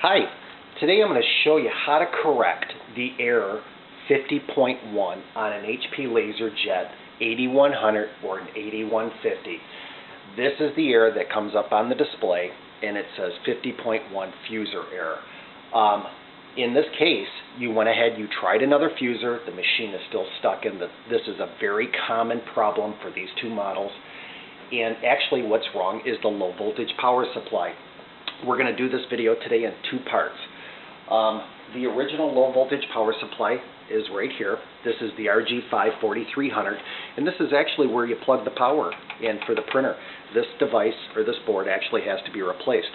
Hi, today I'm going to show you how to correct the error 50.1 on an HP LaserJet 8100 or an 8150. This is the error that comes up on the display and it says 50.1 fuser error. In this case, you went ahead, you tried another fuser, the machine is still stuck in. This is a very common problem for these two models. And actually what's wrong is the low voltage power supply. We're going to do this video today in two parts. The original low voltage power supply is right here. This is the RG54300, and this is actually where you plug the power in for the printer. This device, or this board, actually has to be replaced.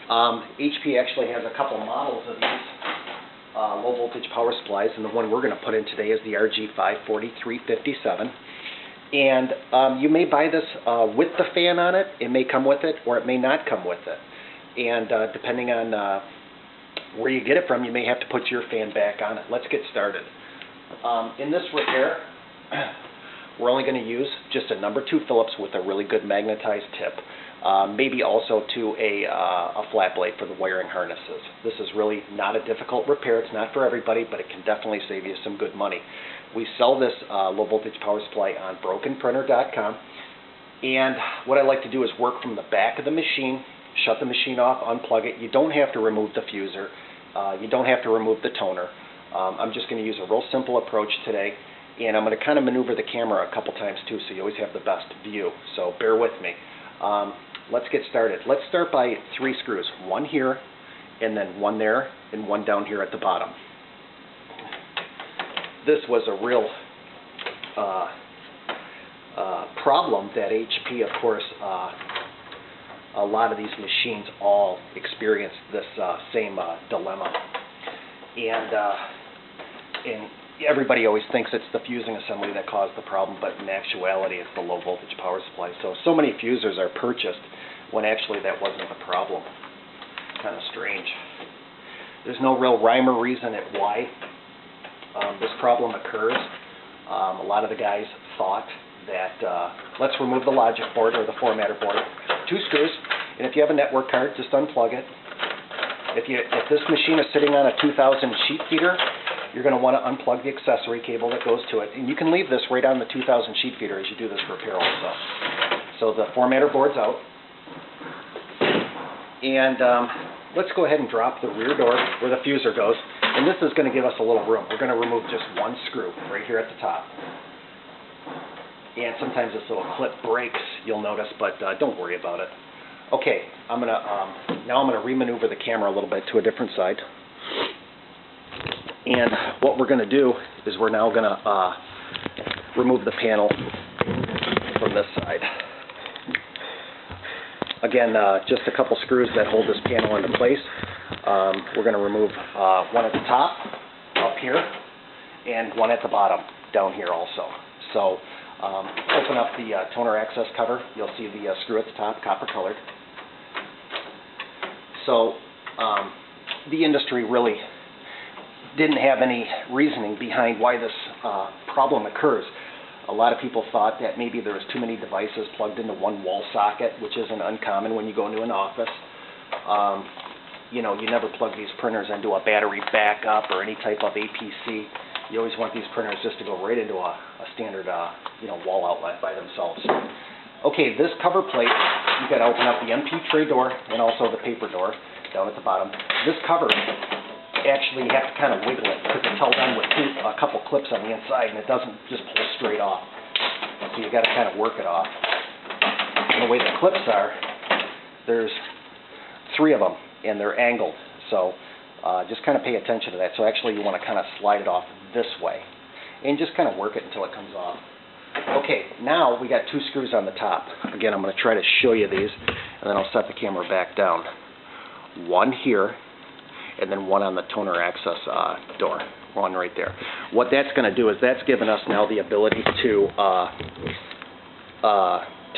HP actually has a couple models of these low voltage power supplies, and the one we're going to put in today is the RG54357. And you may buy this with the fan on it. It may come with it, or it may not come with it. And depending on where you get it from, you may have to put your fan back on it. Let's get started. In this repair, we're only going to use just a number 2 Phillips with a really good magnetized tip. Maybe also to a flat blade for the wiring harnesses. This is really not a difficult repair. It's not for everybody, but it can definitely save you some good money. We sell this low voltage power supply on brokenprinter.com. And what I like to do is work from the back of the machine, shut the machine off, unplug it. You don't have to remove the fuser. You don't have to remove the toner. I'm just going to use a real simple approach today, and I'm going to kind of maneuver the camera a couple times too, so you always have the best view. So bear with me. Let's get started. Let's start by 3 screws. One here, and then one there, and one down here at the bottom. This was a real problem that HP, of course, a lot of these machines all experience this same dilemma. And everybody always thinks it's the fusing assembly that caused the problem, but in actuality it's the low voltage power supply. So many fusers are purchased when actually that wasn't the problem. Kind of strange. There's no real rhyme or reason at why this problem occurs. A lot of the guys thought that let's remove the logic board or the formatter board. 2 screws, and if you have a network card, just unplug it. If this machine is sitting on a 2000 sheet feeder, you're going to want to unplug the accessory cable that goes to it. And you can leave this right on the 2000 sheet feeder as you do this repair also. So the formatter board's out. And let's go ahead and drop the rear door where the fuser goes. And this is going to give us a little room. We're going to remove just one screw right here at the top. And sometimes this little clip breaks, you'll notice, but don't worry about it. Okay, now I'm going to remaneuver the camera a little bit to a different side. And what we're going to do is we're now going to remove the panel from this side. Again, just a couple screws that hold this panel into place. We're going to remove one at the top, up here, and one at the bottom, down here also. So open up the toner access cover. You'll see the screw at the top, copper colored. So the industry really didn't have any reasoning behind why this problem occurs. A lot of people thought that maybe there was too many devices plugged into one wall socket, which isn't uncommon when you go into an office. You know, you never plug these printers into a battery backup or any type of APC. You always want these printers just to go right into a standard wall outlet by themselves. Okay, this cover plate, you've got to open up the MP tray door and also the paper door down at the bottom. This cover, actually you have to kind of wiggle it because it's held on with a couple clips on the inside and it doesn't just pull straight off. So you've got to kind of work it off. And the way the clips are, there's 3 of them and they're angled. So just kind of pay attention to that. So actually you want to kind of slide it off this way and just kind of work it until it comes off. Okay, now we got 2 screws on the top. Again, I'm going to try to show you these and then I'll set the camera back down. One here and then one on the toner access door. One right there. What that's going to do is that's given us now the ability to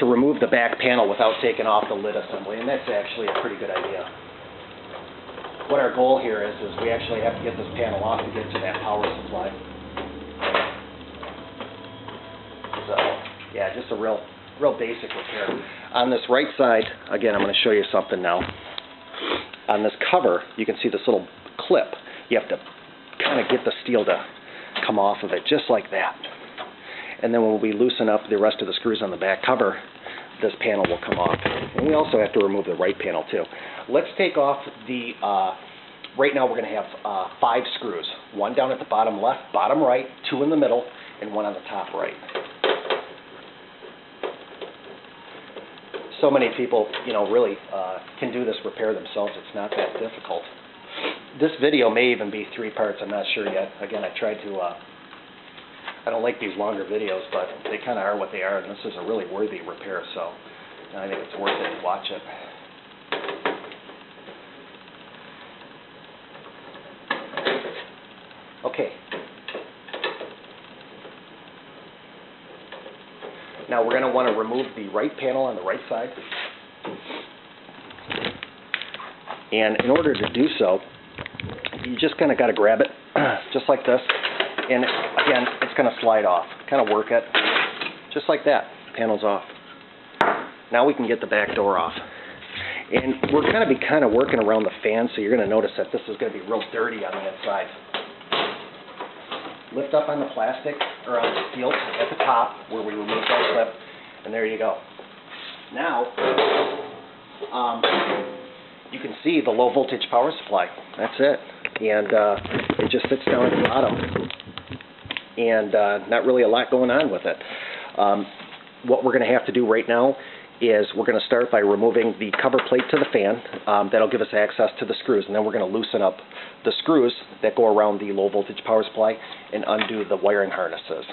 remove the back panel without taking off the lid assembly, and that's actually a pretty good idea. What our goal here is we actually have to get this panel off to get to that power supply. So, yeah, just a real basic repair. On this right side, again, I'm going to show you something now. on this cover, you can see this little clip. You have to kind of get the steel to come off of it, just like that. And then when we loosen up the rest of the screws on the back cover, this panel will come off. And we also have to remove the right panel too. Let's take off the, right now we're going to have 5 screws. 1 down at the bottom left, bottom right, 2 in the middle, and 1 on the top right. So many people, you know, really can do this repair themselves. It's not that difficult. This video may even be 3 parts. I'm not sure yet. Again, I tried to, I don't like these longer videos, but they kind of are what they are, and this is a really worthy repair, so I think it's worth it to watch it. Okay. Now we're going to want to remove the right panel on the right side. And in order to do so, you just kind of got to grab it, just like this. And again, it's going to slide off. Kind of work it, just like that. Panel's off. Now we can get the back door off. And we're going to be kind of working around the fan, so you're going to notice that this is going to be real dirty on the inside. Lift up on the plastic, or on the steel at the top, where we remove that clip, and there you go. Now, you can see the low voltage power supply. That's it. And it just sits down at the bottom. And not really a lot going on with it. What we're going to have to do right now is we're going to start by removing the cover plate to the fan. That'll give us access to the screws, and then we're going to loosen up the screws that go around the low voltage power supply and undo the wiring harnesses.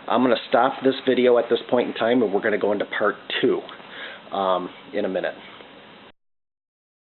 I'm going to stop this video at this point in time, and we're going to go into part 2 in a minute.